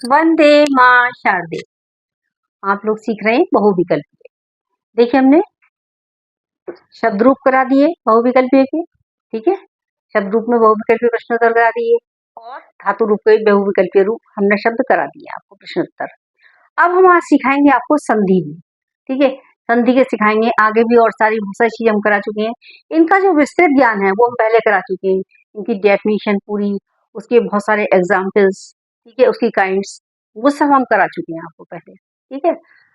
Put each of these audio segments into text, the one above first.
वंदे मां शारदे। आप लोग सीख रहे हैं बहुविकल्पीय। देखिए हमने शब्द रूप करा दिए बहुविकल्पीय के, ठीक है। शब्द रूप में बहुविकल्पीय प्रश्नोत्तर करा दिए और धातु रूप के बहुविकल्पीय रूप हमने शब्द करा दिए आपको प्रश्नोत्तर। अब हम आज सिखाएंगे आपको संधि में, ठीक है। संधि के सिखाएंगे, आगे भी और सारी बहुत सारी चीजें हम करा चुके हैं। इनका जो विस्तृत ज्ञान है वो हम पहले करा चुके हैं। इनकी डेफिनेशन पूरी, उसके बहुत सारे एग्जाम्पल्स, ठीक है, उसकी काइंड्स, वो सब हम करा चुके हैं आपको पहले, ठीक है।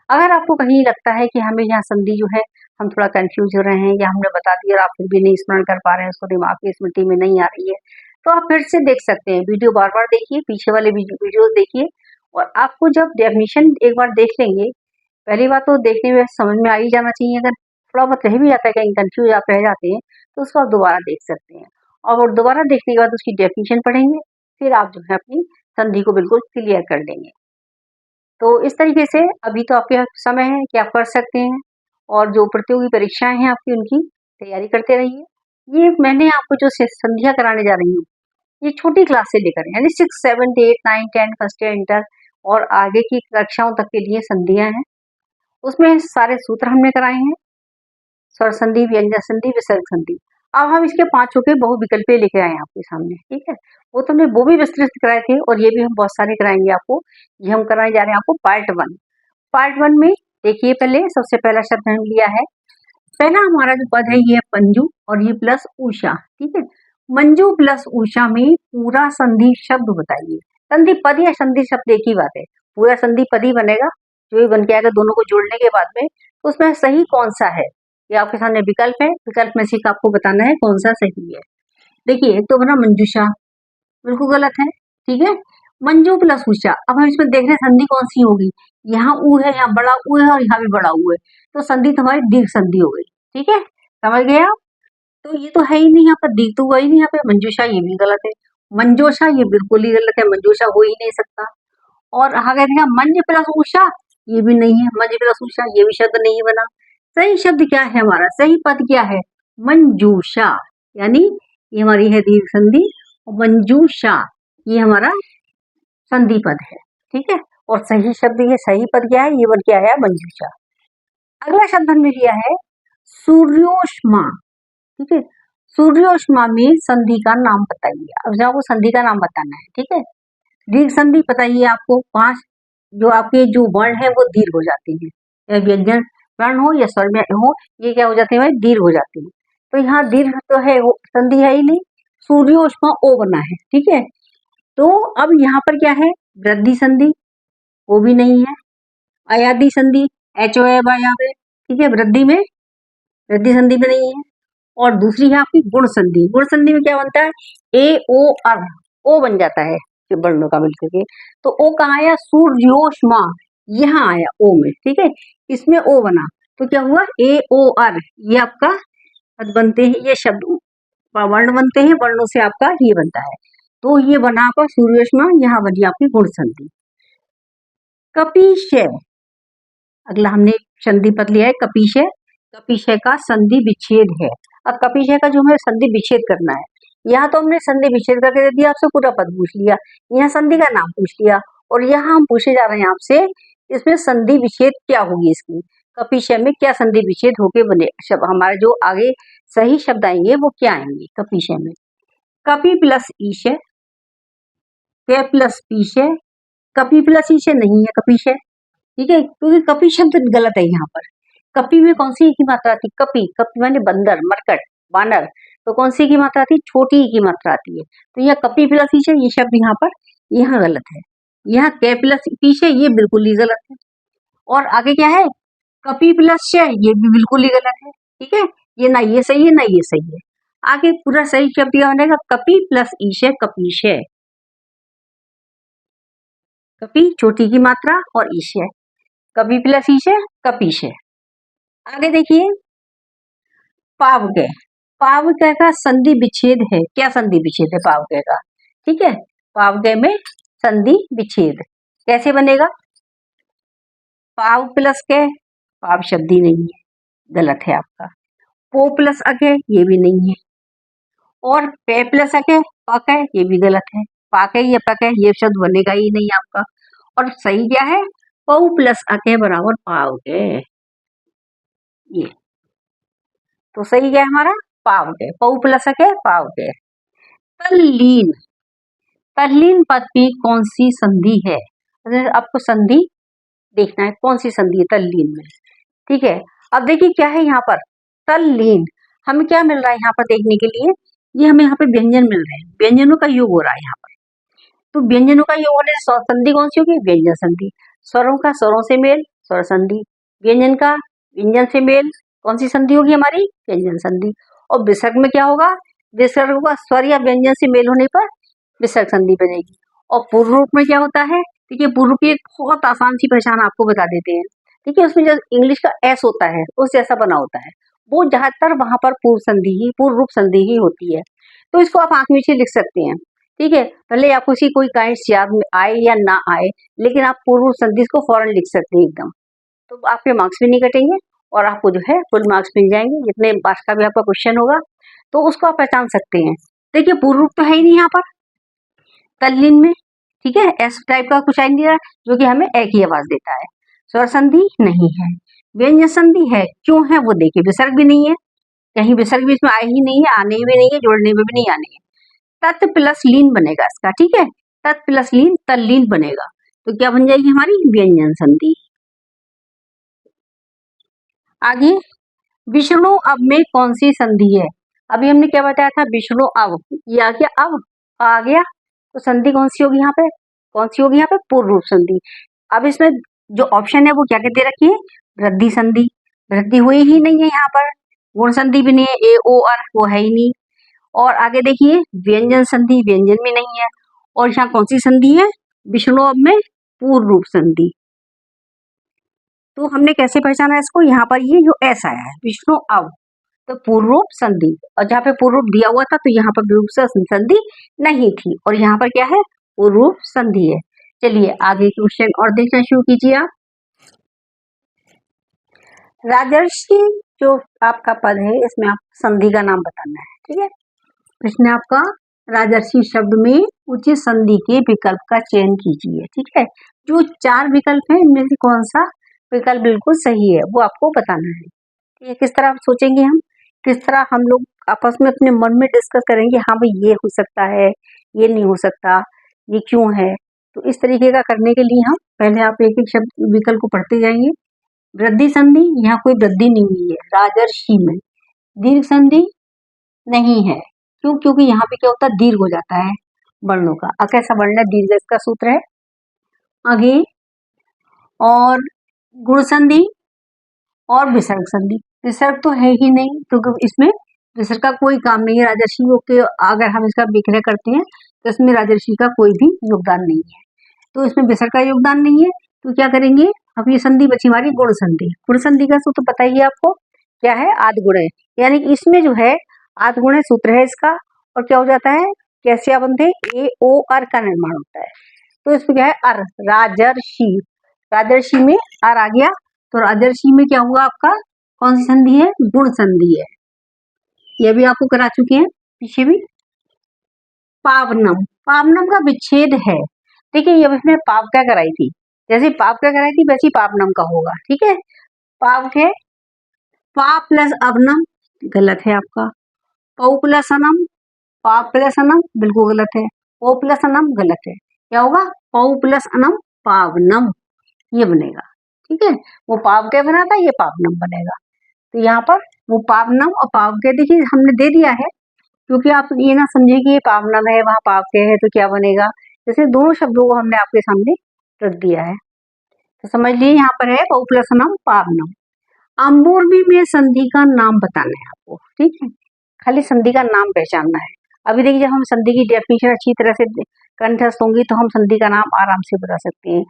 अगर आपको कहीं लगता है कि हमें यहाँ संधि जो है हम थोड़ा कंफ्यूज हो रहे हैं या हमने बता दिया और आप फिर भी नहीं स्मरण कर पा रहे हैं, उसको दिमाग की स्मृति में नहीं आ रही है, तो आप फिर से देख सकते हैं। वीडियो बार बार देखिए, पीछे वाले वीडियो देखिए और आपको जब डेफिनेशन एक बार देख लेंगे, पहली बात तो देखने में समझ में आ ही जाना चाहिए। अगर थोड़ा बहुत रह भी जाता है, कहीं कंफ्यूज आप रह जाते हैं, तो उसको आप दोबारा देख सकते हैं और दोबारा देखने के बाद उसकी डेफिनेशन पढ़ेंगे, फिर आप जो है अपनी संधि को बिल्कुल क्लियर कर लेंगे। तो इस तरीके से अभी तो आपके समय है कि आप कर सकते हैं और जो प्रतियोगी परीक्षाएं हैं आपकी, उनकी तैयारी करते रहिए। ये मैंने आपको जो संधियां कराने जा रही हूँ, ये छोटी क्लास से लेकर यानी 6, 7, 8, 9, 10 फर्स्ट ईयर, इंटर और आगे की कक्षाओं तक के लिए संधियां हैं। उसमें सारे सूत्र हमने कराए हैं, स्वर संधि, व्यंजन संधि, विसर्ग संधि। अब हम इसके पांचों के बहुविकल्पीय लेके आए हैं आपके सामने, ठीक है। वो तो हमने वो भी विस्तृत कराए थे और ये भी हम बहुत सारे कराएंगे आपको। ये हम कराने जा रहे हैं आपको पार्ट 1। पार्ट 1 में देखिए, पहले सबसे पहला शब्द हमने लिया है। पहला हमारा जो पद है ये है मंजू और ये प्लस उषा, ठीक है। मंजू प्लस उषा में पूरा संधि शब्द बताइए। संधि पद या संधि शब्द एक ही बात है, पूरा संधि पद ही बनेगा, जो भी बन के आएगा दोनों को जोड़ने के बाद में। तो उसमें सही कौन सा है, ये आपके सामने विकल्प है, विकल्प में से आपको बताना है कौन सा सही है। देखिए, एक तो बना मंजूषा, बिल्कुल गलत है, ठीक है। मंजू प्लस उषा, अब हम इसमें देख रहे हैं संधि कौन सी होगी। यहाँ ऊ है, यहाँ बड़ा ऊ है और यहाँ भी बड़ा ऊ है, तो संधि तुम्हारी दीर्घ संधि हो गई, ठीक है, समझ गए आप। तो ये तो है ही नहीं, यहाँ पर दीर्घ तो हुआ ही नहीं। यहाँ पे मंजूषा, ये भी गलत है। मंजोषा, ये बिल्कुल ही गलत है, मंजोषा हो ही नहीं सकता। और आगे देखा मंज प्लस उषा, ये भी नहीं है, मंज प्लस उषा ये भी शब्द नहीं बना। सही शब्द क्या है हमारा, सही पद क्या है, मंजूषा, यानी ये हमारी है दीर्घ संधि और मंजूषा ये हमारा संधि पद है, ठीक है। और सही शब्द ये सही पद क्या है, ये बन के आया मंजूषा। अगला शब्द हमने लिया है सूर्योष्मा, ठीक है। सूर्योष्मा में संधि का नाम बताइए। अब आपको संधि का नाम बताना है, ठीक है। दीर्घ संधि बताइए आपको 5, जो आपके जो वर्ण है वो दीर्घ हो जाते हैं, या व्यंजन वर्ण हो या स्वर हो, ये क्या हो जाते हैं भाई, दीर्घ हो जाते हैं। तो यहाँ दीर्घ तो है, वो संधि है ही नहीं, सूर्योष्मा ओ बना है, ठीक है। तो अब यहाँ पर क्या है, वृद्धि संधि, वो भी नहीं है। अयादि संधि, एच ओ यहाँ पे, ठीक है, वृद्धि में, वृद्धि संधि में नहीं है। और दूसरी है आपकी गुण संधि। गुण संधि में क्या बनता है, ए ओ अर, ओ बन जाता है वर्णों का मिलकर के। तो ओ कहाँ आया, सूर्योष्मा, यहाँ आया ओ में, ठीक है, इसमें ओ बना, तो क्या हुआ, ए ओ अर, ये आपका पद बनते हैं, ये शब्द वर्ण बनते हैं, वर्णों से आपका ये बनता है। तो ये बना आपका सूर्योष्मा, यहाँ बनी आपकी गुण संधि। कपीशय, अगला हमने संधि पद लिया है कपीशय। कपीशय का संधि विच्छेद है। अब कपीशय का जो हमें संधि विच्छेद करना है, यहाँ तो हमने संधि विच्छेद करके दे दिया, आपसे पूरा पद पूछ लिया, यहाँ संधि का नाम पूछ लिया और यहाँ हम पूछे जा रहे हैं आपसे इसमें संधि विच्छेद क्या होगी, इसकी कपीशय में क्या संधि विच्छेद होके बने शब्द, हमारे जो आगे सही शब्द आएंगे वो क्या आएंगे कपीशय में। कपि प्लस ईशय, के प्लस पीशय, कपि प्लस ईशय नहीं है कपीशय, ठीक है, क्योंकि कपि शब्द गलत है यहाँ पर। कपि में कौन सी की मात्रा आती, कपि, कपि माने बंदर, मरकट, वानर, तो कौन सी की मात्रा आती, छोटी की मात्रा आती है। तो यह कपि प्लस ईशय, ये शब्द यहाँ पर यहाँ गलत है। यहाँ के प्लस पीशय, ये बिल्कुल ही गलत है। और आगे क्या है, कपि प्लस शय, ये भी बिल्कुल ही गलत है, ठीक है, ये ना ये सही है ना ये सही है। आगे पूरा सही शब्द क्या बनेगा, कपि प्लस ईशय, कपीशय। कपि छोटी की मात्रा और ईशय, कपि प्लस ईशय, कपीशय। आगे देखिए, पावगय, पावगय का संधि विच्छेद है, क्या संधि विच्छेद है पावगय का, ठीक है। पावगय में संधि विच्छेद कैसे बनेगा, पाव प्लस के, पाव शब्द ही नहीं है, गलत है आपका। पो प्लस अके, ये भी नहीं है। और पे प्लस अके, पक है, ये भी गलत है। पाके या पके, ये शब्द बनेगा ही नहीं आपका। और सही क्या है, पऊ प्लस अ के बराबर पाओगे। ये तो सही क्या है हमारा, पाओगे, पऊ प्लस अ के पाओगे। तल्लीन, तल्लीन पद की कौन सी संधि है, अगर आपको संधि देखना है कौन सी संधि है तल्लीन में। ठीक है, अब देखिए क्या है यहाँ पर, तल्लीन हमें क्या मिल रहा है यहाँ पर देखने के लिए, ये हमें यहाँ पे व्यंजन मिल रहे हैं, व्यंजनों का योग हो रहा है यहाँ पर। तो व्यंजनों का योग होने से संधि कौन सी होगी, व्यंजन संधि। स्वरों का स्वरों से मेल, स्वर संधि। व्यंजन का व्यंजन से मेल, कौन सी संधि होगी हमारी, व्यंजन संधि। और विसर्ग में क्या होगा, विसर्ग का स्वर या व्यंजन से मेल होने पर विसर्ग संधि बनेगी। और पूर्व रूप में क्या होता है, देखिए पूर्व रूप की एक बहुत आसान सी पहचान आपको बता देते हैं। देखिए उसमें जो इंग्लिश का एस होता है उस जैसा बना होता है, वो ज्यादातर वहां पर पूर्व संधि ही, पूर्व रूप संधि ही होती है। तो इसको आप आंख नीचे लिख सकते हैं। ठीक है, भले आपको इसकी कोई गाइड्स याद में आए या ना आए, लेकिन आप पूर्व रूप संधि को फौरन लिख सकते हैं एकदम। तो आपके मार्क्स भी नहीं कटेंगे और आपको जो है फुल मार्क्स मिल जाएंगे, जितने मार्क्स का भी आपका क्वेश्चन होगा तो उसको आप पहचान सकते हैं। देखिए पूर्व रूप तो है ही नहीं यहाँ पर तल्लीन में। ठीक है, एस टाइप का कुछ आ नहीं रहा जो कि हमें एक ही आवाज देता है। स्वर संधि नहीं है, व्यंजन संधि है, क्यों है वो देखिए, विसर्ग भी नहीं है, कहीं विसर्ग भी इसमें आए ही नहीं है, आने भी नहीं है, जोड़ने में भी नहीं आने है। तत् प्लस लीन बनेगा इसका। ठीक है, तत् प्लस लीन तल्लीन बनेगा, तो क्या बन जाएगी हमारी व्यंजन संधि। आगे विष्णु अब में कौन सी संधि है, अभी हमने क्या बताया था, विष्णु अब, ये आ गया अब, आ गया, तो संधि कौन सी होगी यहाँ पे, कौन सी होगी यहाँ पे, पूर्व रूप संधि। अब इसमें जो ऑप्शन है वो क्या कहते रखी है, वृद्धि संधि, वृद्धि हुई ही नहीं है यहाँ पर, गुण संधि भी नहीं है, ए ओ आर वो है ही नहीं। और आगे देखिए व्यंजन संधि, व्यंजन में नहीं है। और यहाँ कौन सी संधि है, विष्णु अब में पूर्व रूप संधि। तो हमने कैसे पहचाना इसको, यहाँ पर ये जो एस आया है विष्णु अब, तो पूर्व रूप संधि, और जहाँ पे पूर्व रूप दिया हुआ था तो यहाँ पर विरूप संधि नहीं थी, और यहाँ पर क्या है, पूर्व रूप संधि है। चलिए आगे क्वेश्चन और देखना शुरू कीजिए आप। राजर्षि जो आपका पद है इसमें आप संधि का नाम बताना है। ठीक है, इसमें आपका राजर्षि शब्द में उचित संधि के विकल्प का चयन कीजिए। ठीक है, जो 4 विकल्प है इनमें से कौन सा विकल्प बिल्कुल सही है वो आपको बताना है। ठीक है, किस तरह आप सोचेंगे, हम किस तरह हम लोग आपस में अपने मन में डिस्कस करेंगे, हाँ भाई ये हो सकता है, ये नहीं हो सकता, ये क्यों है। तो इस तरीके का करने के लिए हम पहले आप एक एक शब्द विकल्प को पढ़ते जाएंगे। वृद्धि संधि, यहाँ कोई वृद्धि नहीं हुई है राजर्षि में। दीर्घ संधि नहीं है, क्यों, क्योंकि यहाँ पे क्या होता है, दीर्घ हो जाता है वर्णों का, कैसा वर्ण है, दीर्घ इसका सूत्र है। आगे और गुण संधि और विसर्ग संधि, विसर्ग तो है ही नहीं क्योंकि इसमें विसर्ग का कोई काम नहीं है, राजर्षियों के अगर हम इसका विग्रह करते हैं तो इसमें राजर्षि का कोई भी योगदान नहीं है, तो इसमें विसर्ग का योगदान नहीं है। तो क्या करेंगे, अब ये संधि बची हमारी गुण संधि। गुण संधि का सूत्र पता ही है आपको, क्या है, आद गुण है, यानी कि इसमें जो है आद गुण सूत्र है इसका, और क्या हो जाता है, कैसे बंध है, ए ओ अर का निर्माण होता है। तो इसमें क्या है, अर, राजर्षि, राजर्षि में अर आ गया, तो राजर्षि में क्या हुआ आपका, कौन सी संधि है, गुण संधि है, ये भी आपको करा चुके हैं पीछे भी। पावनम, पावनम का विच्छेद है, देखिए ये इसमें पाव क्या कराई थी, जैसे पाव क्या कराई थी वैसे पावनम का होगा। ठीक है, पाव है, पा प्लस अवनम गलत है आपका, पौ प्लस अनम, पा प्लस अनम बिल्कुल गलत है, ओ प्लस अनम गलत है, क्या होगा, पौ प्लस अनम पावनम, ये बनेगा। ठीक है, वो पाव क्या बना था, ये पावनम बनेगा। तो यहाँ पर वो पावनम और पाव के देखिए हमने दे दिया है, क्योंकि आप ये ना समझे कि ये पावनम है वहां पाव के है तो क्या बनेगा, जैसे दोनों शब्दों को हमने आपके सामने रख दिया है। तो समझ लीजिए यहाँ पर है बहुप्लसनम पावनम। अम्बूर्मी में संधि का नाम बताना है आपको। ठीक है, खाली संधि का नाम पहचानना है। अभी देखिए जब हम संधि की डेफिनेशन अच्छी तरह से कंठस्थ होंगी तो हम संधि का नाम आराम से बता सकते हैं,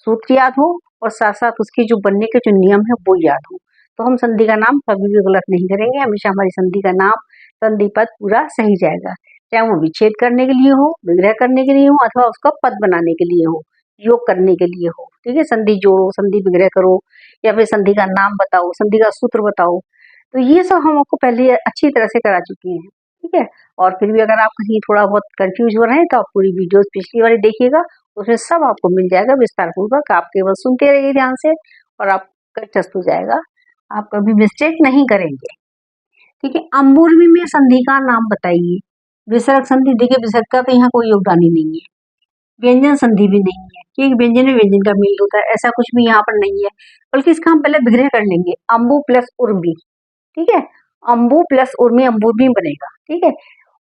सूत्र याद हो और साथ साथ उसके जो बनने के जो नियम है वो याद हो, तो हम संधि का नाम कभी भी गलत नहीं करेंगे, हमेशा हमारी संधि का नाम, संधि पद पूरा सही जाएगा, चाहे वो विच्छेद करने के लिए हो, विग्रह करने के लिए हो, अथवा उसका पद बनाने के लिए हो, योग करने के लिए हो। ठीक है, संधि जोड़ो, संधि विग्रह करो, या फिर संधि का नाम बताओ, संधि का सूत्र बताओ, तो ये सब हम आपको पहले अच्छी तरह से करा चुके हैं। ठीक है, और फिर भी अगर आप कहीं थोड़ा बहुत कंफ्यूज हो रहे हैं तो आप पूरी वीडियोस पिछली वाली देखिएगा, तो उसमें सब आपको मिल जाएगा विस्तार पूर्वक। आप केवल सुनते रहिए ध्यान से और आपका टच हो जाएगा, आप कभी मिस्टेक नहीं करेंगे। ठीक है, अम्बुर्मी में संधि का नाम बताइए। विसर्ग संधि, देखिए विसर्ग का तो यहाँ कोई योगदान ही नहीं है। व्यंजन संधि भी नहीं है, क्योंकि व्यंजन में व्यंजन का मेल होता है, ऐसा कुछ भी यहाँ पर नहीं है। बल्कि इसका हम पहले विग्रह कर लेंगे, अम्बु प्लस उर्मी। ठीक है, अम्बु प्लस उर्मी अम्बुर्मी बनेगा। ठीक है,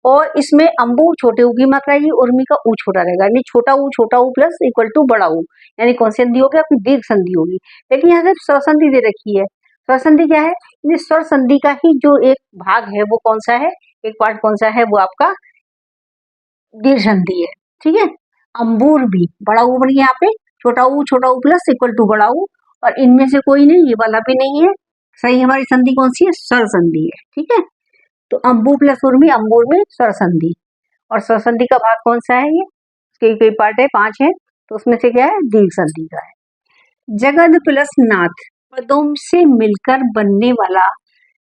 और इसमें अम्बु छोटे ऊ की मात्रा आएगी, उर्मी का ऊ छोटा रहेगा, यानी छोटा ऊ प्लस इक्वल टू बड़ा ऊ, यानी कौन सी संधि होगी आपकी, दीर्घ संधि होगी। लेकिन यहाँ सिर्फ स्वर संधि दे रखी है। स्वर संधि क्या है, स्वर संधि का ही जो एक भाग है वो कौन सा है, एक पार्ट कौन सा है, वो आपका दीर्घ संधि है। ठीक है, अम्बूर भी बड़ा ऊ बन गया, यहाँ पे छोटा ऊ प्लस इक्वल टू बड़ा ऊ, और इनमें से कोई नहीं, ये वाला भी नहीं है। सही हमारी संधि कौन सी है, स्वर संधि है। ठीक है, तो अम्बु प्लस उर्मी अम्बुर में स्वर संधि, और स्वर संधि का भाग कौन सा है, ये इसके कई पार्ट है, 5 है, तो उसमें से क्या है, दीर्घ संधि का है। जगद प्लस नाथ पदों से मिलकर बनने वाला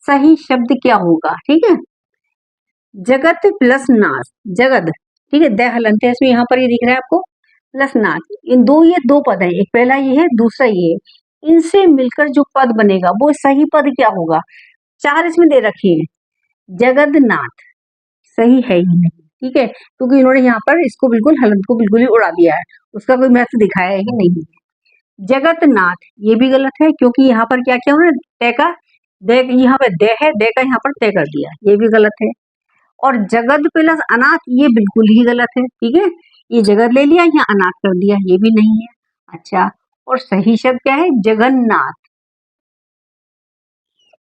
सही शब्द क्या होगा। ठीक है, जगत प्लस नाथ, जगद, ठीक है, द हलंत है इसमें, यहाँ पर ये दिख रहा है आपको, प्लस नाथ, इन ये दो पद है, एक पहला ये है, दूसरा ये है, इनसे मिलकर जो पद बनेगा वो सही पद क्या होगा। 4 इसमें दे रखे हैं, जगन्नाथ सही है ही नहीं। ठीक है, क्योंकि इन्होंने यहाँ पर इसको बिल्कुल हलंत को बिल्कुल ही उड़ा दिया है, उसका कोई महत्व दिखाया ही नहीं है। जगतनाथ ये भी गलत है, क्योंकि यहाँ पर क्या किया उन्होंने, तय का दे, यहाँ पे दे है, दे का यहाँ पर तय कर दिया, ये भी गलत है। और जगद प्लस अनाथ ये बिल्कुल ही गलत है। ठीक है, ये जगत ले लिया, यहाँ अनाथ कर दिया, ये भी नहीं है। अच्छा, और सही शब्द क्या है, जगन्नाथ।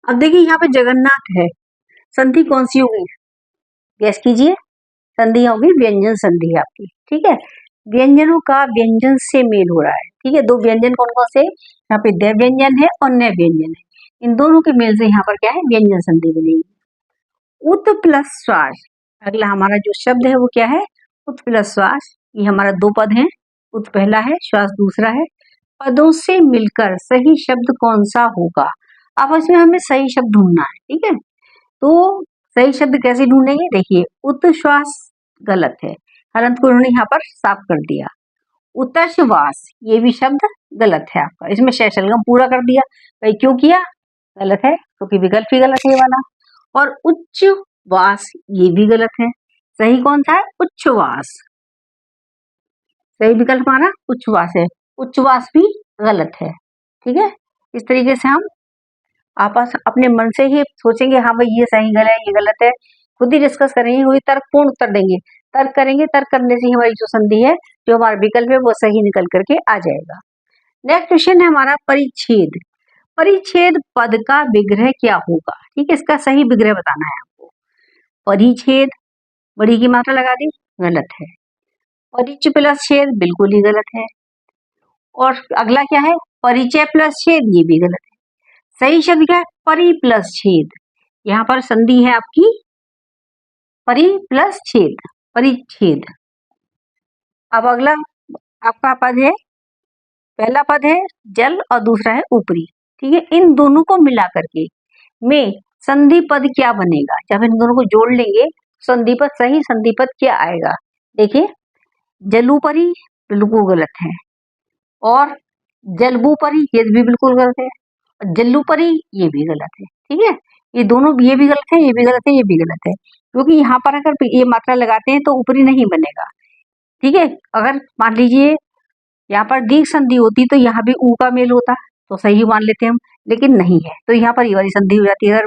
अब देखिए यहाँ पे जगन्नाथ है, संधि कौन सी होगी, गैस कीजिए, संधि होगी व्यंजन संधि आपकी। ठीक है, व्यंजनों का व्यंजन से मेल हो रहा है। ठीक है, दो व्यंजन कौन कौन से, यहाँ पे द व्यंजन है और न व्यंजन है, इन दोनों के मेल से यहाँ पर क्या है, व्यंजन संधि बनेगी। उत प्लस श्वास, अगला हमारा जो शब्द है वो क्या है, उत प्लस श्वास। ये हमारा दो पद हैं, उत पहला है, श्वास दूसरा है। पदों से मिलकर सही शब्द कौन सा होगा, अब इसमें हमें सही शब्द ढूंढना है। ठीक है, तो सही शब्द कैसे ढूंढेंगे, देखिए उच्छ्वास गलत है, हलंत को उन्होंने यहाँ पर साफ कर दिया। उतश्वास ये भी शब्द गलत है आपका, इसमें शैशलगम पूरा कर दिया, भाई क्यों किया, गलत है क्योंकि विकल्प ही गलत है ये वाला। और उच्चवास ये भी गलत है, सही कौन सा है, उच्छ्वास, सही विकल्प हमारा उच्छ्वास है, उच्छ्वास भी गलत है। ठीक है, इस तरीके से हम आपस अपने मन से ही सोचेंगे, हाँ भाई ये सही गलत है, ये गलत है, खुद ही डिस्कस करेंगे, वही तर्कपूर्ण उत्तर देंगे, तर्क करेंगे, तर्क करने से ही हमारी जो संधि है, जो हमारा विकल्प है वो सही निकल करके आ जाएगा। नेक्स्ट क्वेश्चन है हमारा परिच्छेद। परिच्छेद पद का विग्रह क्या होगा। ठीक है, इसका सही विग्रह बताना है आपको। परिच्छेद, बड़ी की मात्रा लगा दी, गलत है। परिच प्लस छेद बिल्कुल ही गलत है। और अगला क्या है, परिचय प्लस छेद, ये भी गलत है। सही शब्द क्या है, परि प्लस छेद, यहाँ पर संधि है आपकी परि प्लस छेद, परिच्छेद। अब अगला आपका पद है, पहला पद है जल और दूसरा है ऊपरी। ठीक है, इन दोनों को मिला करके में संधि पद क्या बनेगा, जब इन दोनों को जोड़ लेंगे संधि पद, सही संधि पद क्या आएगा। देखिए, जलूपरी बिल्कुल गलत है, और जलबूपरी ये भी बिल्कुल गलत है, और जल्लूपरी ये भी गलत है। ठीक है, ये दोनों, ये भी गलत है, ये भी गलत है, ये भी गलत है, क्योंकि यहाँ पर अगर ये मात्रा लगाते हैं तो ऊपरी नहीं बनेगा। ठीक है, अगर मान लीजिए यहाँ पर दीर्घ संधि होती तो यहाँ भी ऊ का मेल होता तो सही मान लेते हम, लेकिन नहीं है, तो यहाँ पर ये वाली संधि हो जाती है। अगर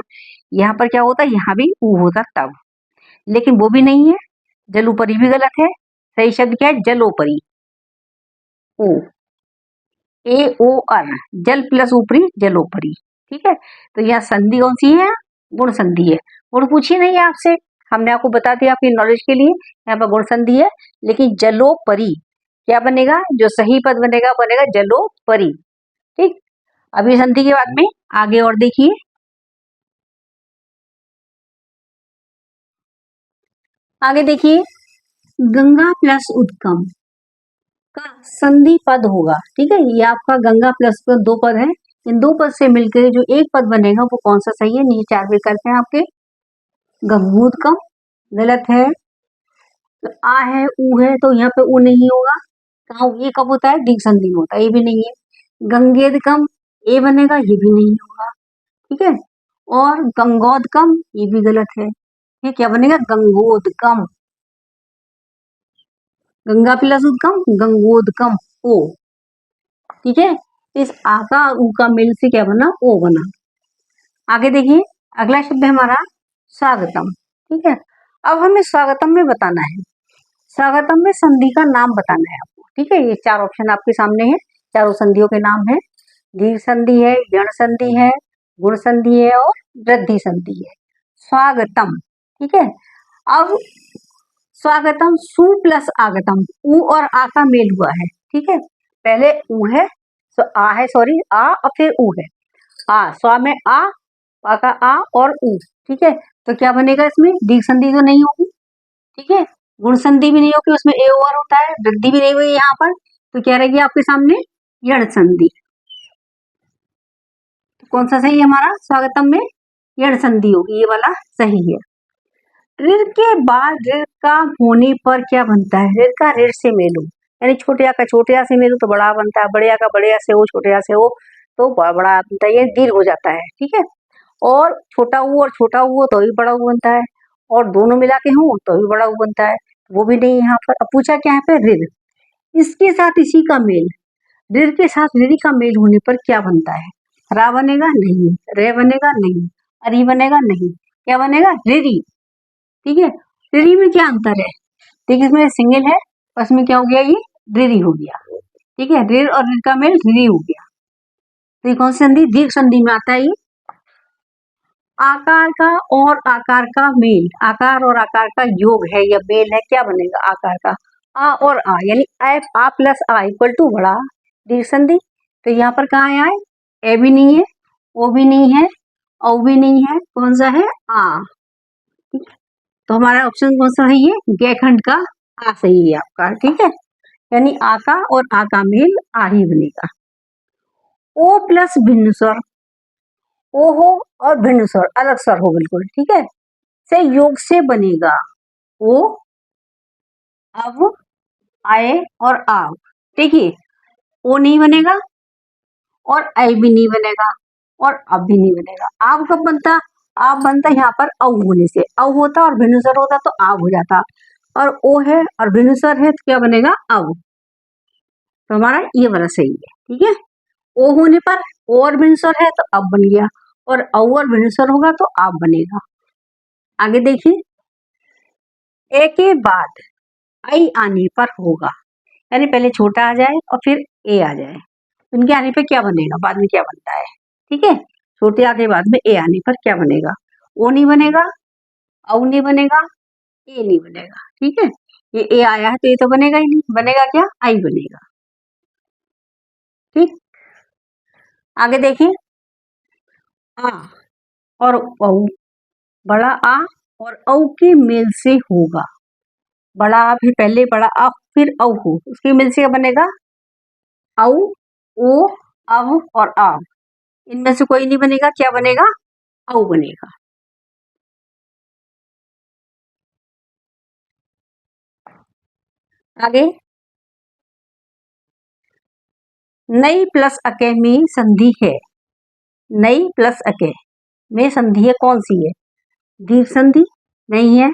यहाँ पर क्या होता, यहाँ भी ऊ होता तब, लेकिन वो भी नहीं है। जलूपरी भी गलत है, सही शब्द क्या है, जलोपरी, ओ ए ओ आर, जल प्लस ऊपरी जलोपरी। ठीक है, तो यहाँ संधि कौन सी है, गुण संधि है। गुण पूछी नहीं है आपसे, हमने आपको बता दिया आपकी नॉलेज के लिए, यहाँ पर गुण संधि है। लेकिन जलोपरी क्या बनेगा, जो सही पद बनेगा बनेगा जलोपरी। ठीक, अभी संधि के बाद में आगे और देखिए, आगे देखिए, गंगा प्लस उत्तम का संधि पद होगा। ठीक है, ये आपका गंगा प्लस दो पद है, इन दो पद से मिलकर जो एक पद बनेगा वो कौन सा सही है, नीचे 4 विकल्प हैं आपके। गंगूतकम गलत है, तो आ है ऊ है तो यहाँ पे ऊ नहीं होगा, कहाँ ये कब होता है, दीर्घ संधि में होता है, ये भी नहीं है। गंगेदकम ए बनेगा, ये भी नहीं होगा, ठीक है। और गंगोदकम ये भी गलत है, ये क्या बनेगा, गंगोदकम। गंगा प्लस उदकम, गंगोदकम ओ, ठीक है। इस आ का उ का मेल से क्या बना, ओ बना। आगे देखिए, अगला शब्द है हमारा स्वागतम, ठीक है। अब हमें स्वागतम में बताना है, स्वागतम में संधि का नाम बताना है आपको, ठीक है। ये चार ऑप्शन आपके सामने है, चारों संधियों के नाम है। दीर्घ संधि है, यण संधि है, गुण संधि है और वृद्धि संधि है। स्वागतम, ठीक है। अब स्वागतम सु प्लस आगतम, उ और आ का मेल हुआ है, ठीक है। पहले उ है, आ है, सॉरी आ और फिर उ है। आ, स्वा में आ का आ और उ, ठीक है। तो क्या बनेगा इसमें, दीर्घ संधि तो नहीं होगी, ठीक है। गुण संधि भी नहीं होगी, उसमें ए ओवर होता है, वृद्धि भी नहीं हुई यहाँ पर, तो क्या रहेगी आपके सामने, यण संधि। तो कौन सा सही है हमारा, स्वागतम में यण संधि होगी, ये वाला सही है। ऋण के बाद ऋण का होने पर क्या बनता है, ऋण का ऋण से मेल हो, यानी छोटे आ का छोटे आ से मेल हो तो बड़ा बनता है, बड़े आ का बड़े आ से हो, छोटे आ से हो तो बड़ा बनता है, ये दीर्घ हो जाता है, ठीक है। और छोटा ऊ और छोटा ऊ हो तो भी बड़ा ऊ बनता है, और दोनों मिला के हों तो भी बड़ा ऊ बनता है, वो भी नहीं यहाँ पर। अब पूछा क्या है पे, ऋण, इसके साथ इसी का मेल, ऋण के साथ ऋणी का मेल होने पर क्या बनता है, रा बनेगा नहीं, रे बनेगा नहीं, अरी बनेगा नहीं, क्या बनेगा, ऋणी, ठीक है। ऋणी में क्या अंतर है, देखिए इसमें सिंगल है और इसमें क्या हो गया, ये ऋणी हो गया, ठीक है। ऋण और ऋण का मेल ऋणी हो गया, तो ये कौन सी संधि, दीर्घ संधि में आता है ये। आकार का और आकार का मेल, आकार और आकार का योग है या मेल है, क्या बनेगा, आकार का आ और आ, यानी आ प्लस आ इक्वल टू बड़ा, दीर्घ संधि। तो यहाँ पर कहाँ आए, ए भी नहीं है, ओ भी नहीं है, औ भी नहीं है, कौन सा है, आ। तो हमारा ऑप्शन कौन सा है, ये गैखंड का आ सही है आपका, ठीक है। यानी आ का और आ का मेल आ ही बनेगा। ओ प्लस भिन्न स्वर, ओ हो और भिन्न स्वर अलग स्वर हो बिल्कुल, ठीक है, से योग से बनेगा ओ, अब, आए और आव। देखिए ओ नहीं बनेगा और आई भी नहीं बनेगा और अब भी नहीं बनेगा। आव कब बनता, आप बनता यहाँ पर औ होने से, औ होता और भिन्न स्वर होता तो आव हो जाता, और ओ है और भिन्न स्वर है तो क्या बनेगा, अव। तो हमारा ये वाला सही है, ठीक है। ओ होने पर ओ और भिन्न स्वर है तो अब बन गया, और औ और भिन्न स्वर होगा तो आप बनेगा। आगे देखिए, ए के बाद आई आने पर होगा, यानी पहले छोटा आ जाए और फिर ए आ जाए, इनके आने पे क्या बनेगा, बाद में क्या बनता है, ठीक है। छोटे आ के बाद में ए आने पर क्या बनेगा, ओ नहीं बनेगा, औ नहीं बनेगा, ए नहीं बनेगा, ठीक है। ये ए आया है तो ये तो बनेगा ही नहीं, बनेगा क्या, आई बनेगा, ठीक। आगे देखिए, आ और औ, बड़ा आ और औ के मेल से होगा, बड़ा आ फिर पहले बड़ा आ फिर औ हो, उसके मेल से क्या बनेगा, औ, ओ, अव और आव, इनमें से कोई नहीं बनेगा, क्या बनेगा, औ बनेगा। आगे, नई प्लस अके में संधि है, नई प्लस अके में संधि है, कौन सी है, दीर्घ संधि नहीं है,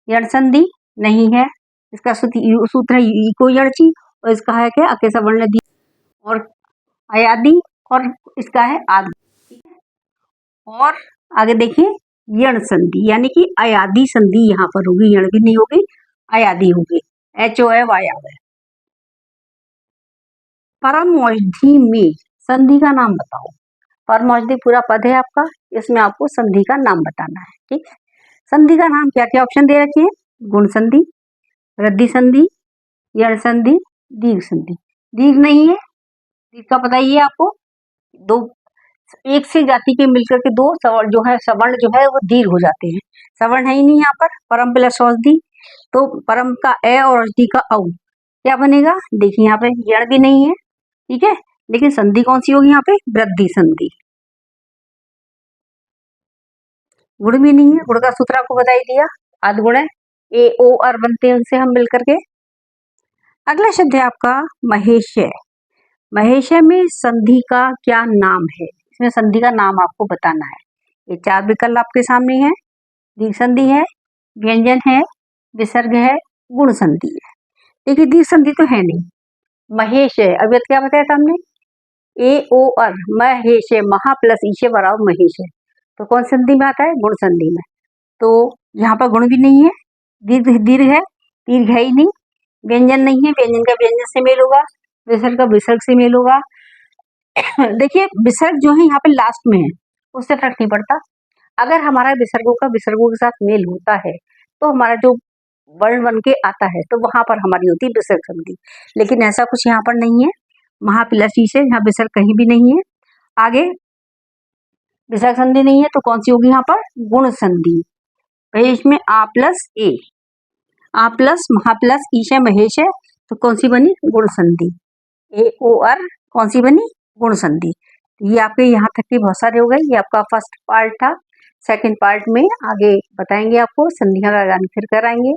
यण संधि नहीं है, इसका सूत्र है इको यणची, और इसका है क्या, अके सवर्ण दी और अयादि, और इसका है आदि, ठीक है। और आगे देखिए, यण संधि यानी कि अयादि संधि यहाँ पर होगी, यण भी नहीं होगी, अयादि होगी, एच ओ ए वाई आ गए। परम औषधि में संधि का नाम बताओ, परम औषधि पूरा पद है आपका, इसमें आपको संधि का नाम बताना है, ठीक है। संधि का नाम क्या क्या ऑप्शन दे रखे हैं, गुण संधि, वृद्धि संधि, यण संधि, दीर्घ संधि। दीर्घ नहीं है, दीर्घ का पता ही है आपको, दो एक से जाति के मिलकर के दो सवर्ण जो है, सवर्ण जो है वो दीर्घ हो जाते हैं, सवर्ण है ही नहीं यहाँ पर, परम प्लस औषधि, तो परम का ए और औषधि का औ, क्या बनेगा, देखिए यहाँ पे यण भी नहीं है, ठीक है, लेकिन संधि कौन सी होगी यहाँ पे, वृद्धि संधि। गुण भी नहीं है, गुण का सूत्र आपको बता ही दिया, आद गुण है, ए ओ आर बनते हैं उनसे हम मिलकर के। अगला शब्द है आपका महेशय। महेशय में संधि का क्या नाम है? इसमें संधि का नाम आपको बताना है। ये 4 विकल्प आपके सामने हैं। दीर्घ संधि है, व्यंजन है, विसर्ग है, गुण संधि है। देखिए दीर्घ संधि तो है नहीं, महेश है। अभी क्या बताया था हमने? ए ओ अर, महेश है, महा प्लस ईशे बराबर महेश है। तो कौन संधि में आता है? गुण संधि में। तो यहाँ पर गुण भी नहीं है, दीर्घ दीर्घ है, दीर्घ है ही नहीं, व्यंजन नहीं है, व्यंजन का व्यंजन से मेल होगा, विसर्ग का विसर्ग से मेल होगा। देखिए विसर्ग जो है यहाँ पे लास्ट में है, उससे फर्क नहीं पड़ता। अगर हमारा विसर्गों का विसर्गों के साथ मेल होता है तो हमारा जो वर्ण बन के आता है तो वहां पर हमारी होती है विसर्ग संधि। लेकिन ऐसा कुछ यहाँ पर नहीं है, महा प्लस ई से यहाँ विसर्ग कहीं भी नहीं है। आगे विसर्ग संधि नहीं है तो कौन सी होगी यहाँ पर? गुण संधि। इसमें आ प्लस ए, आ प्लस महा प्लस ई से महेश है, तो कौन सी बनी? गुण संधि। ए ओ आर कौन सी बनी? गुण संधि। ये आपके यहाँ तक के बहुत सारे हो गए। ये आपका फर्स्ट पार्ट था। सेकंड पार्ट में आगे बताएंगे आपको, संधियां लगानी फिर कराएंगे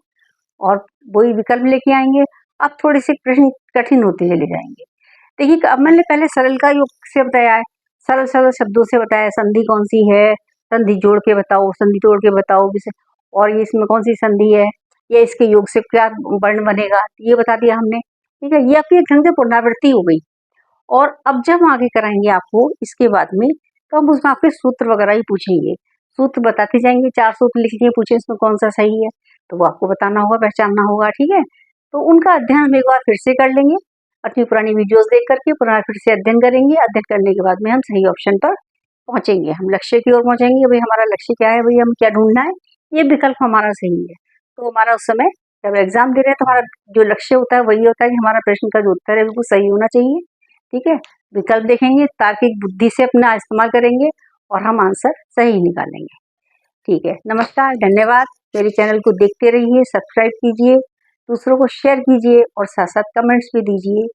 और वही विकल्प लेके आएंगे। अब थोड़े से प्रश्न कठिन होते चले जाएंगे। देखिए अब मैंने पहले सरल का योग से बताया है, सरल सरल शब्दों से बताया संधि कौन सी है, संधि जोड़ के बताओ, संधि तोड़ के बताओ, और ये इसमें कौन सी संधि है, या इसके योग से क्या वर्ण बनेगा, ये बता दिया हमने। ठीक है, ये आपकी एक ढंग से पुनरावृत्ति हो गई। और अब जब हम आगे कराएंगे आपको इसके बाद में, तो हम उसमें आपके सूत्र वगैरह ही पूछेंगे, सूत्र बताते जाएंगे। 4 सूत्र लिख के पूछे इसमें कौन सा सही है, तो वो आपको बताना होगा, पहचानना होगा। ठीक है, तो उनका अध्ययन हम एक बार फिर से कर लेंगे, अपनी पुरानी वीडियोस देख करके पुनः फिर से अध्ययन करेंगे। अध्ययन करने के बाद में हम सही ऑप्शन पर पहुंचेंगे, हम लक्ष्य की ओर पहुंचेंगे। भाई हमारा लक्ष्य क्या है, भाई हम क्या ढूंढना है, ये विकल्प हमारा सही है। तो हमारा उस समय जब एग्जाम दे रहे हैं तो हमारा जो लक्ष्य होता है वही होता है कि हमारा प्रश्न का जो उत्तर है बिल्कुल सही होना चाहिए। ठीक है, विकल्प देखेंगे, तार्किक बुद्धि से अपना इस्तेमाल करेंगे और हम आंसर सही निकालेंगे। ठीक है, नमस्कार, धन्यवाद। मेरे चैनल को देखते रहिए, सब्सक्राइब कीजिए, दूसरों को शेयर कीजिए और साथ साथ कमेंट्स भी दीजिए।